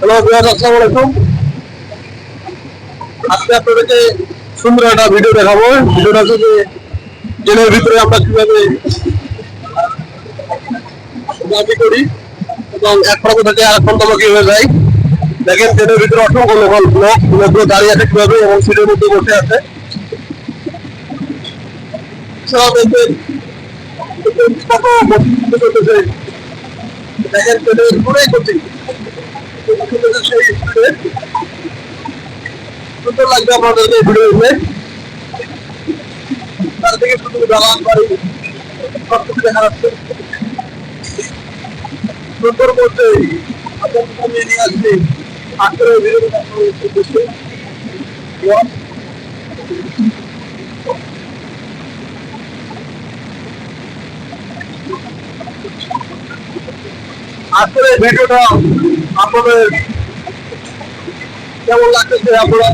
Hello viewers, আসসালামু আলাইকুম। আজকে আপনাদেরকে সুন্দর একটা ভিডিও দেখাবো। ভিডিওটা হচ্ছে যে ট্রেনের ভিতরে আমরা কিভাবে জার্নি করি এবং এক প্রান্ত থেকে আরেক প্রান্ত আমরা কিভাবে যাই। দেখেন ট্রেনের ভিতরে অসংখ্য লোকগুলো দাঁড়িয়ে আছে কিভাবে এবং সিটের মধ্যে বসে আছে। এছাড়াও দেখবেন কত চলতেছে। দেখেন ট্রেনের পুরোই করছি সেই স্পিডে সুন্দর লাগবে আপনাদেরকে ভিডিও দেখলে। তার থেকে শুধু দালান বাড়ি সবকিছু দেখা যাচ্ছে সুন্দর মধ্যে আপনার সামনে নিয়ে আসছি। আজকের ভিডিও আজকের এই ভিডিওটা আপনাদের কেমন লাগতেছে আপনারা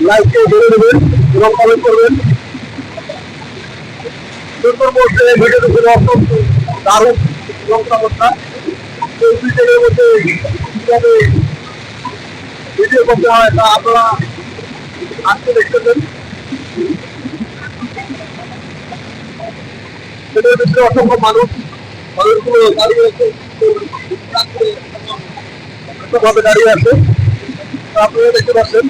লাইককে ধরে দেবেন এবং কমেন্ট করবেন। সুন্দর মধ্যে ভিডিওটা ছিল অত্যন্ত দারুণ এবং চমৎকার। এই ভিডিওর মধ্যে কিভাবে ভিডিও করতে হয় তা আপনারা আজকে দেখতেছেন। সেটার ভিতরে অসংখ্য মানুষগুলো দাঁড়িয়ে আছে, ভাবে দাঁড়িয়ে আছে। আপনারা দেখতে পাচ্ছেন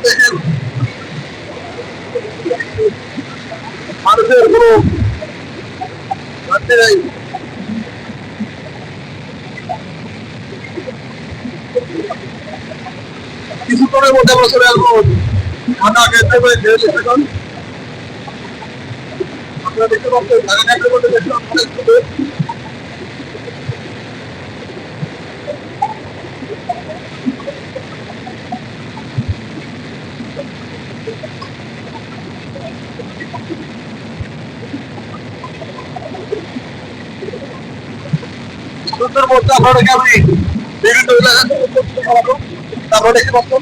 দেখেন মানুষের কোনো ঘাটতি নেই। কিছুক্ষণের মধ্যে আমরা চলে আসবো ঢাকা ক্যান্টনমেন্ট রেল স্টেশন। আপনারা দেখতে পাচ্ছেন ঢাকা ক্যান্টনমেন্ট স্টেশন অনেক সুন্দর। সুন্দর মধ্যে আপনাদেরকে আমি বিভিন্ন এলাকা থেকে তারপরে দেখতে পাচ্ছেন